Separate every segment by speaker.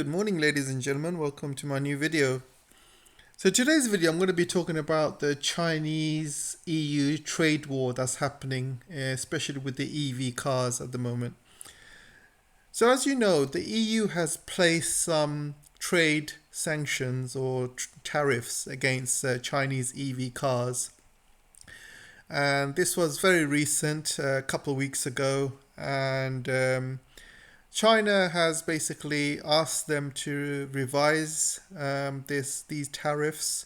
Speaker 1: Good morning, ladies and gentlemen. Welcome to my new video. So today's video, I'm going to be talking about the Chinese EU trade war that's happening, especially with the EV cars at the moment. So as you know, the EU has placed some trade sanctions or tariffs against Chinese EV cars. And this was very recent, a couple of weeks ago. And China has basically asked them to revise these tariffs.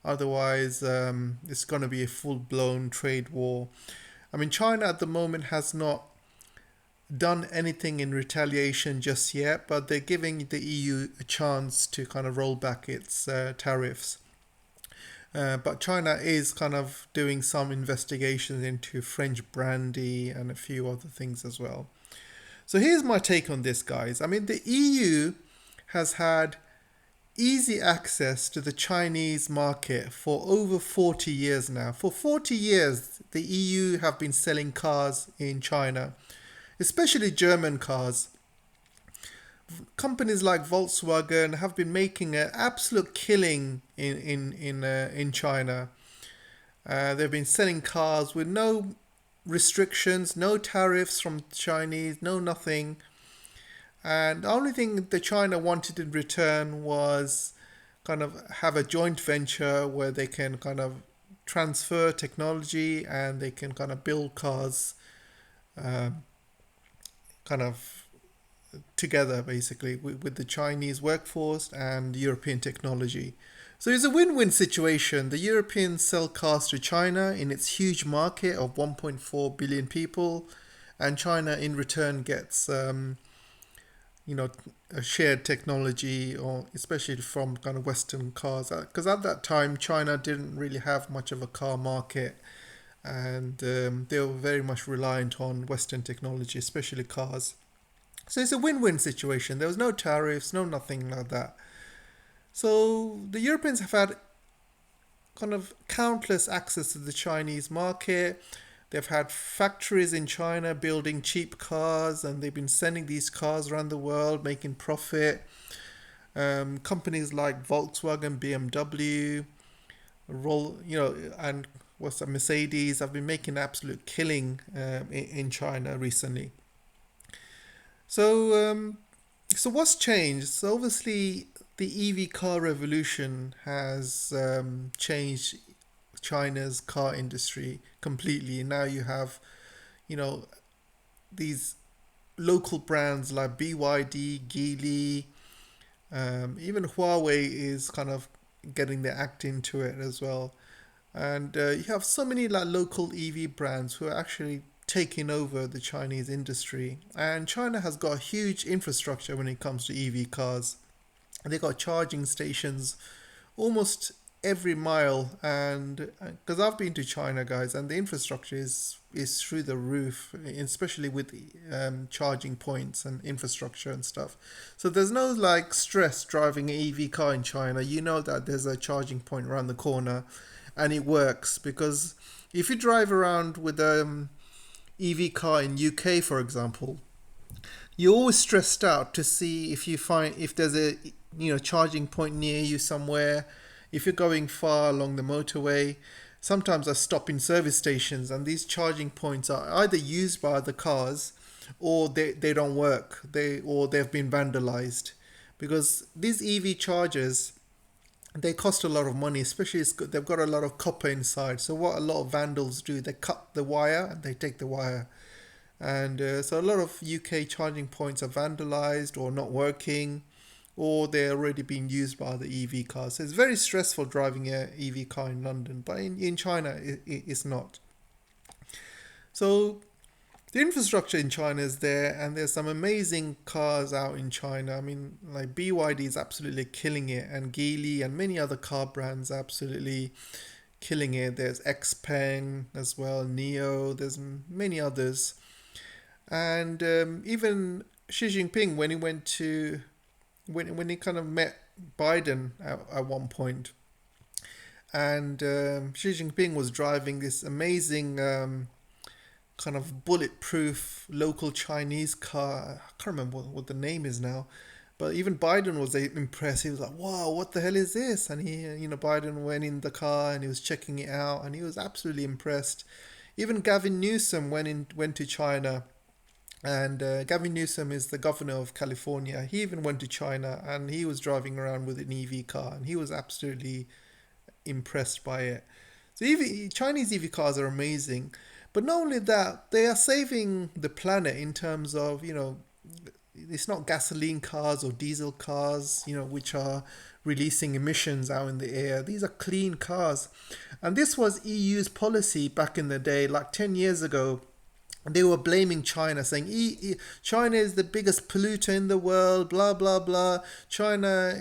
Speaker 1: Otherwise, it's going to be a full-blown trade war. I mean, China at the moment has not done anything in retaliation just yet, but they're giving the EU a chance to kind of roll back its tariffs. But China is kind of doing some investigations into French brandy and a few other things as well. So here's my take on this, guys. I mean, the EU has had easy access to the Chinese market for over 40 years now. For 40 years, the EU have been selling cars in China, especially German cars. Companies like Volkswagen have been making an absolute killing in China. They've been selling cars with no restrictions, no tariffs from Chinese, no nothing. And the only thing that China wanted in return was kind of have a joint venture where they can kind of transfer technology and they can kind of build cars kind of together, basically, with the Chinese workforce and European technology. So it's a win-win situation. The Europeans sell cars to China in its huge market of 1.4 billion people, and China in return gets a shared technology, or especially from kind of Western cars, because at that time China didn't really have much of a car market, and they were very much reliant on Western technology, especially cars. So it's a win-win situation. There was no tariffs, no nothing like that. So the Europeans have had kind of countless access to the Chinese market. They've had factories in China building cheap cars, and they've been sending these cars around the world, making profit. Companies like Volkswagen, BMW, and Mercedes have been making an absolute killing in China recently. So what's changed? So obviously the EV car revolution has changed China's car industry completely. Now you have, these local brands like BYD, Geely, even Huawei is kind of getting their act into it as well. And you have so many like local EV brands who are actually taking over the Chinese industry. And China has got a huge infrastructure when it comes to EV cars. They got charging stations almost every mile, and because I've been to China, guys, and the infrastructure is through the roof, especially with charging points and infrastructure and stuff. So there's no like stress driving an EV car in China. You know that there's a charging point around the corner, and it works, because if you drive around with EV car in UK, for example, you're always stressed out to see if there's a charging point near you somewhere. If you're going far along the motorway, sometimes I stop in service stations, and these charging points are either used by the cars or they don't work. They've been vandalized, because these EV chargers, they cost a lot of money, especially they've got a lot of copper inside. So what a lot of vandals do, they cut the wire and they take the wire. And so a lot of UK charging points are vandalized or not working, or they're already being used by the EV cars. So it's very stressful driving an EV car in London, but in China it's not. So the infrastructure in China is there, and there's some amazing cars out in China. I mean, like BYD is absolutely killing it, and Geely and many other car brands are absolutely killing it. There's XPeng as well, NIO, there's many others. And even Xi Jinping, when he kind of met Biden at one point, and Xi Jinping was driving this amazing kind of bulletproof local Chinese car. I can't remember what the name is now, But even Biden was impressed. He was like, "Wow, what the hell is this?" And Biden went in the car and he was checking it out, and he was absolutely impressed. Even Gavin Newsom went to China, and Gavin Newsom is the governor of California. He even went to China, and he was driving around with an EV car, and he was absolutely impressed by it. So Chinese EV cars are amazing, but not only that, they are saving the planet in terms of it's not gasoline cars or diesel cars, which are releasing emissions out in the air. These are clean cars. And this was EU's policy back in the day, like 10 years ago. They were blaming China, saying China is the biggest polluter in the world, blah, blah, blah. China,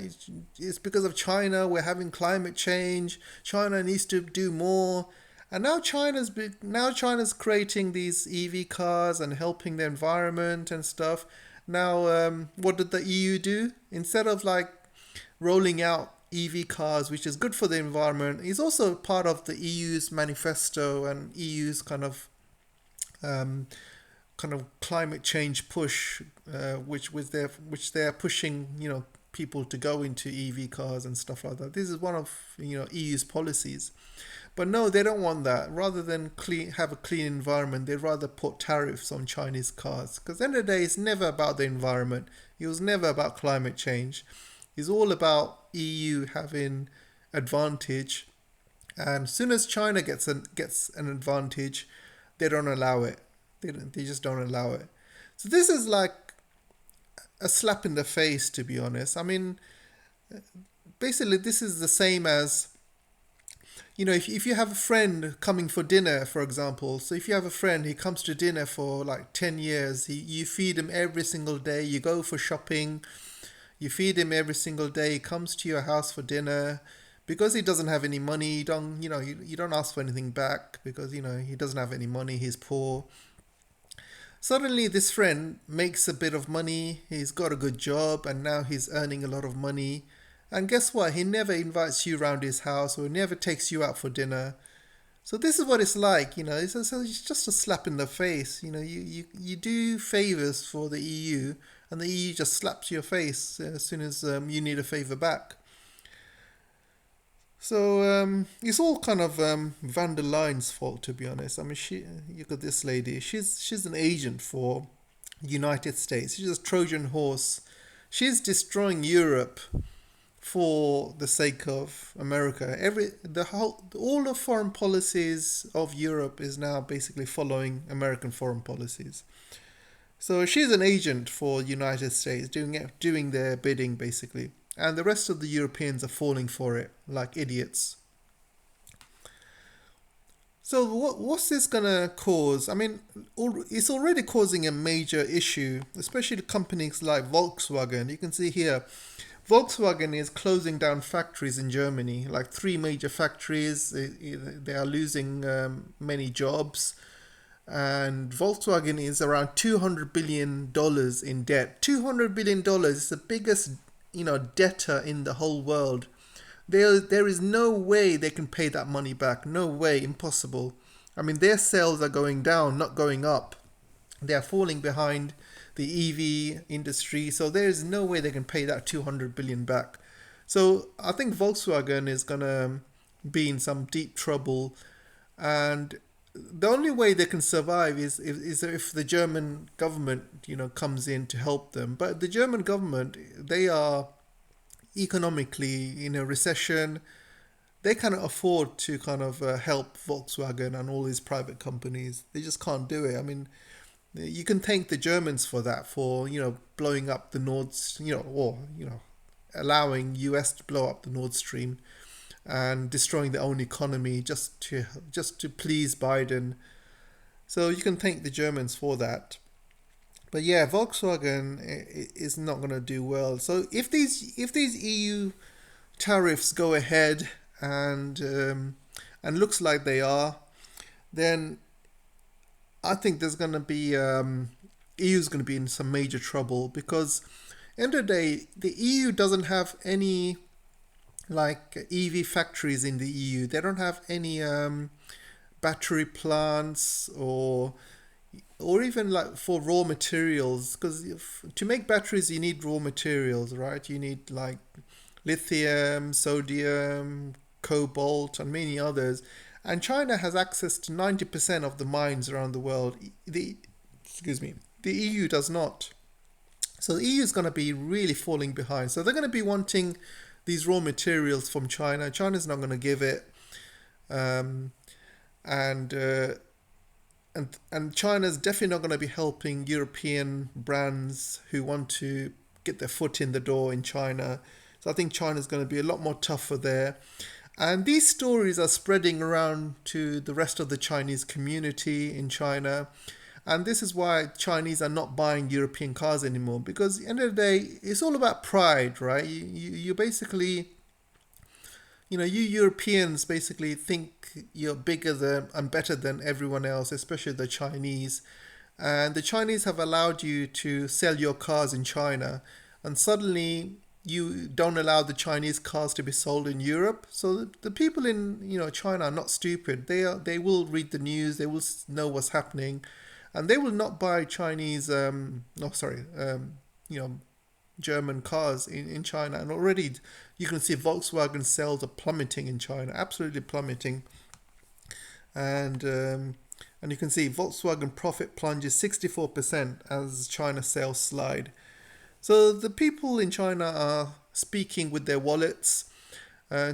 Speaker 1: it's because of China we're having climate change. China needs to do more. And now China's creating these EV cars and helping the environment and stuff. Now, what did the EU do? Instead of like rolling out EV cars, which is good for the environment, is also part of the EU's manifesto and EU's kind of climate change push, which they're pushing, people to go into EV cars and stuff like that. This is one of EU's policies. But no, they don't want that. Rather than have a clean environment, they'd rather put tariffs on Chinese cars. Because at the end of the day, it's never about the environment. It was never about climate change. It's all about EU having advantage. And as soon as China gets an advantage, they don't allow it. They just don't allow it. So this is like a slap in the face, to be honest. I mean, basically, this is the same as if you have a friend coming for dinner, for example. So if you have a friend, he comes to dinner for like 10 years. You feed him every single day. You go for shopping. You feed him every single day. He comes to your house for dinner. Because he doesn't have any money, you don't ask for anything back because, he doesn't have any money. He's poor. Suddenly this friend makes a bit of money. He's got a good job and now he's earning a lot of money. And guess what? He never invites you around his house or never takes you out for dinner. So this is what it's like, it's just a slap in the face. You do favors for the EU and the EU just slaps your face as soon as you need a favor back. So it's all kind of van der Leyen's fault, to be honest. I mean, you got this lady. She's an agent for United States. She's a Trojan horse. She's destroying Europe for the sake of America. All the foreign policies of Europe is now basically following American foreign policies. So she's an agent for United States, doing their bidding basically, and the rest of the Europeans are falling for it like idiots. So what's this gonna cause? I mean, it's already causing a major issue, especially companies like Volkswagen. You can see here, Volkswagen is closing down factories in Germany, like 3 major factories. They are losing many jobs. And Volkswagen is around $200 billion in debt. $200 billion is the biggest, debtor in the whole world. There is no way they can pay that money back. No way, impossible. I mean, their sales are going down, not going up. They are falling behind the EV industry, so there is no way they can pay that 200 billion back. So I think Volkswagen is gonna be in some deep trouble, and the only way they can survive is if the German government, comes in to help them. But the German government, they are economically in a recession. They cannot afford to help Volkswagen and all these private companies. They just can't do it. I mean, you can thank the Germans for that, for blowing up the allowing US to blow up the Nord Stream and destroying their own economy just to please Biden. So you can thank the Germans for that. But yeah, Volkswagen is not going to do well. So if these EU tariffs go ahead and looks like they are, then I think there's going to be EU's going to be in some major trouble, because end of the day, the EU doesn't have any EV factories in the EU. They don't have any battery plants or or even like for raw materials, because to make batteries you need raw materials, right? You need like lithium, sodium, cobalt, and many others. And China has access to 90% of the mines around the world. The excuse me, the EU does not. So the EU is going to be really falling behind. So they're going to be wanting these raw materials from China. China's not going to give it, um, and and China's definitely not going to be helping European brands who want to get their foot in the door in China. So I think China's going to be a lot more tougher there. And these stories are spreading around to the rest of the Chinese community in China. And this is why Chinese are not buying European cars anymore. Because at the end of the day, it's all about pride, right? You basically, you Europeans basically think you're bigger than and better than everyone else, especially the Chinese. And the Chinese have allowed you to sell your cars in China. And suddenly you don't allow the Chinese cars to be sold in Europe. So the people in China are not stupid. They will read the news. They will know what's happening, and they will not buy Chinese. No, sorry. You know, German cars in China. And already you can see Volkswagen sales are plummeting in China, absolutely plummeting. And you can see Volkswagen profit plunges 64% as China sales slide. So the people in China are speaking with their wallets.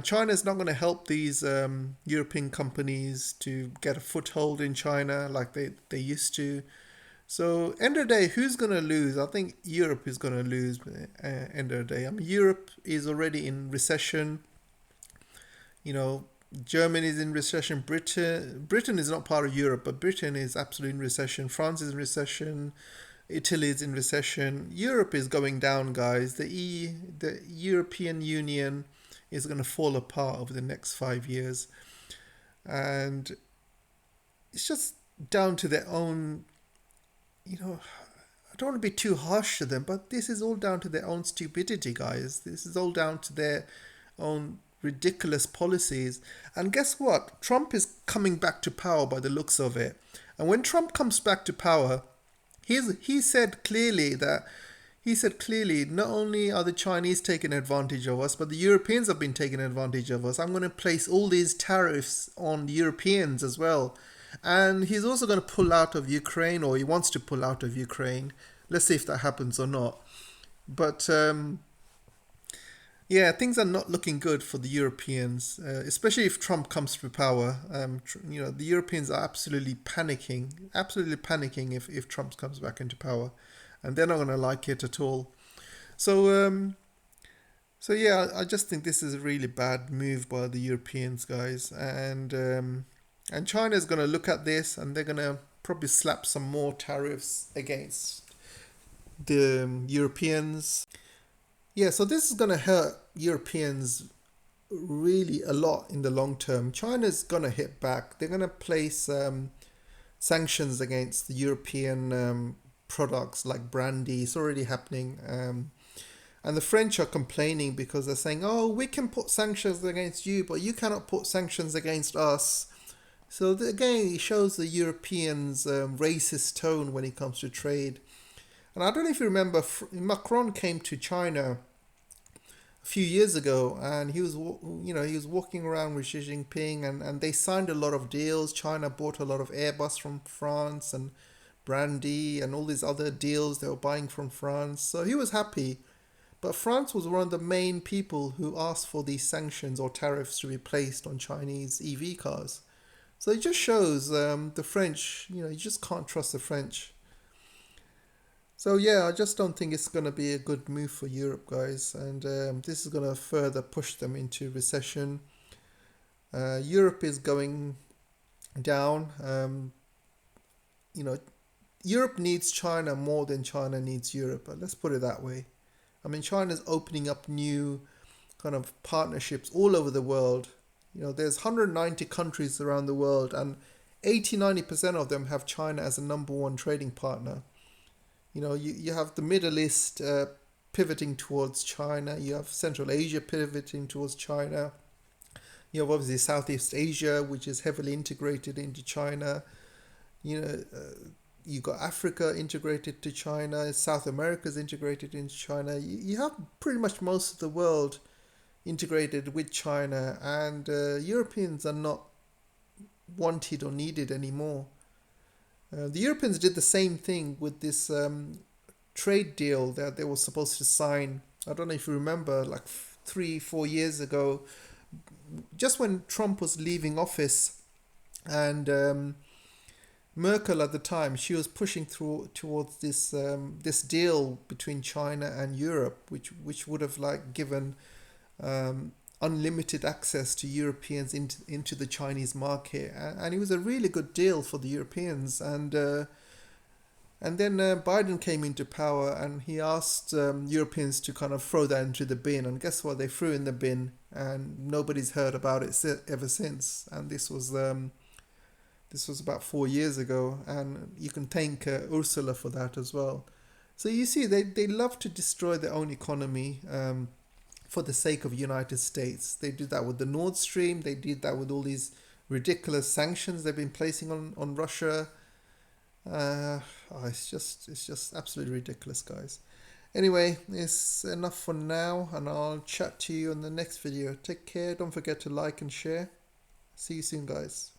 Speaker 1: China is not going to help these European companies to get a foothold in China like they used to. So end of the day, who's going to lose? I think Europe is going to lose. End of the day, I mean, Europe is already in recession. You know, Germany is in recession. Britain is not part of Europe, but Britain is absolutely in recession. France is in recession. Italy is in recession. Europe is going down, guys. The European Union is going to fall apart over the next 5 years, and it's just down to their own. I don't want to be too harsh to them, but this is all down to their own stupidity, guys. This is all down to their own ridiculous policies. And guess what? Trump is coming back to power by the looks of it. And when Trump comes back to power, he said clearly not only are the Chinese taking advantage of us, but the Europeans have been taking advantage of us. I'm going to place all these tariffs on Europeans as well. And he's also going to pull out of Ukraine, or he wants to pull out of Ukraine. Let's see if that happens or not. But yeah, things are not looking good for the Europeans, especially if Trump comes to power. The Europeans are absolutely panicking if Trump comes back into power, and they're not going to like it at all. So, so yeah, I just think this is a really bad move by the Europeans, guys, and China is going to look at this, and they're going to probably slap some more tariffs against the Europeans. Yeah, so this is going to hurt Europeans really a lot in the long term. China's going to hit back. They're going to place sanctions against the European products like brandy. It's already happening. And the French are complaining because they're saying, oh, we can put sanctions against you, but you cannot put sanctions against us. So again, it shows the Europeans' racist tone when it comes to trade. And I don't know if you remember, Macron came to China a few years ago, and he was walking around with Xi Jinping, and they signed a lot of deals. China bought a lot of Airbus from France and brandy and all these other deals they were buying from France. So he was happy. But France was one of the main people who asked for these sanctions or tariffs to be placed on Chinese EV cars. So it just shows the French, you just can't trust the French. So yeah, I just don't think it's going to be a good move for Europe, guys, and this is going to further push them into recession. Europe is going down. Europe needs China more than China needs Europe. Let's put it that way. I mean, China's opening up new kind of partnerships all over the world. There's 190 countries around the world, and 80-90% of them have China as a number one trading partner. You have the Middle East pivoting towards China. You have Central Asia pivoting towards China. You have obviously Southeast Asia, which is heavily integrated into China. You got Africa integrated to China, South America is integrated into China. You have pretty much most of the world integrated with China, and Europeans are not wanted or needed anymore. The Europeans did the same thing with this trade deal that they were supposed to sign. I don't know if you remember, like 3, 4 years ago, just when Trump was leaving office, and Merkel at the time, she was pushing through towards this deal between China and Europe, which would have like given unlimited access to Europeans into the Chinese market, and it was a really good deal for the Europeans. And then Biden came into power, and he asked Europeans to kind of throw that into the bin. And guess what? They threw in the bin, and nobody's heard about it ever since. And this was about 4 years ago, and you can thank Ursula for that as well. So you see, they love to destroy their own economy for the sake of United States. They did that with the Nord Stream. They did that with all these ridiculous sanctions they've been placing on Russia. It's just absolutely ridiculous, guys. Anyway, it's enough for now, and I'll chat to you in the next video. Take care. Don't forget to like and share. See you soon, guys.